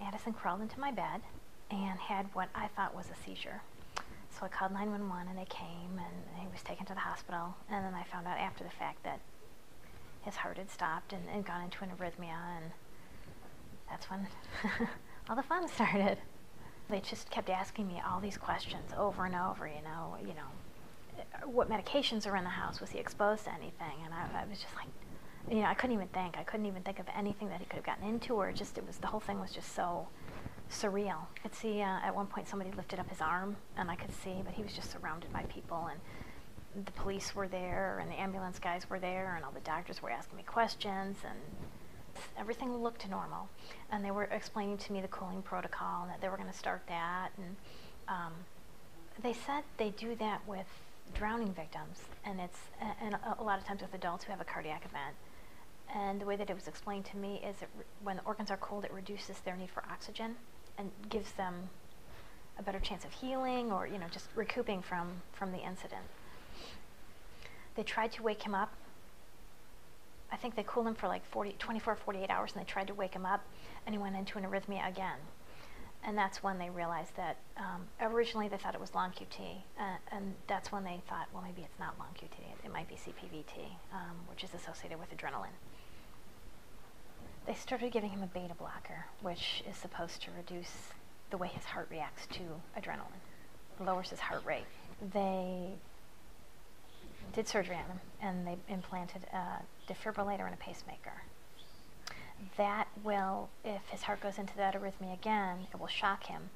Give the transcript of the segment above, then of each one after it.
Addison crawled into my bed and had what I thought was a seizure. So I called 911 and they came and he was taken to the hospital, and then I found out after the fact that his heart had stopped and gone into an arrhythmia, and that's when all the fun started. They just kept asking me all these questions over and over, what medications are in the house, was he exposed to anything, and I was just like, I couldn't even think of anything that he could have gotten into, or the whole thing was just so surreal. I could see at one point somebody lifted up his arm, and I could see, but he was just surrounded by people, and the police were there, and the ambulance guys were there, and all the doctors were asking me questions, and everything looked normal. And they were explaining to me the cooling protocol, and that they were going to start that, and they said they do that with drowning victims, and a lot of times with adults who have a cardiac event. And the way that it was explained to me is when the organs are cold, it reduces their need for oxygen and gives them a better chance of healing, or just recouping from the incident. They tried to wake him up. I think they cooled him for like 24, 48 hours, and they tried to wake him up, and he went into an arrhythmia again. And that's when they realized that originally they thought it was long QT, and that's when they thought, well, maybe it's not long QT, it might be CPVT, which is associated with adrenaline. They started giving him a beta blocker, which is supposed to reduce the way his heart reacts to adrenaline. It lowers his heart rate. They did surgery on him, and they implanted a defibrillator and a pacemaker. That will, if his heart goes into that arrhythmia again, it will shock him,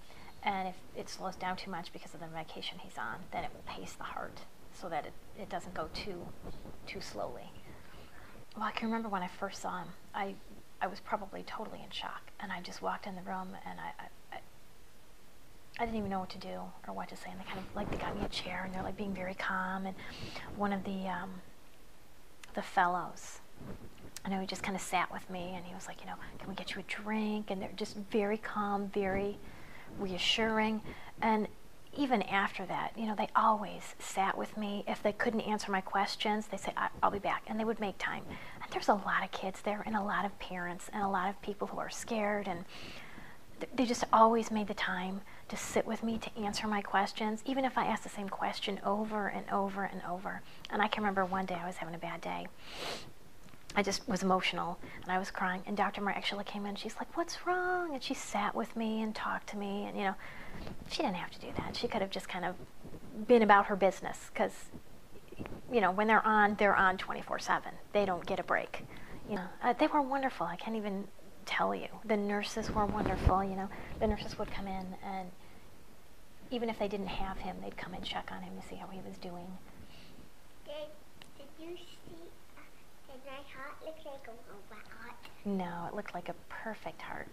and if it slows down too much because of the medication he's on, then it will pace the heart so that it doesn't go too slowly. Well, I can remember when I first saw him, I was probably totally in shock, and I just walked in the room, and I didn't even know what to do or what to say, and they got me a chair, and they're like being very calm, and one of the fellows, I know, he just kind of sat with me, and he was like, can we get you a drink? And they're just very calm, very reassuring. And even after that, they always sat with me. If they couldn't answer my questions, they said, I'll be back. And they would make time. And there's a lot of kids there, and a lot of parents, and a lot of people who are scared. And they just always made the time to sit with me, to answer my questions, even if I asked the same question over and over and over. And I can remember one day I was having a bad day. I just was emotional, and I was crying, and Dr. Marshall came in, and she's like, what's wrong? And she sat with me and talked to me, and she didn't have to do that. She could have just kind of been about her business, because when they're on 24/7. They don't get a break. They were wonderful. I can't even tell you. The nurses were wonderful. The nurses would come in, and even if they didn't have him, they'd come and check on him to see how he was doing. Did you see my heart look like a robot heart? No, it looked like a perfect heart.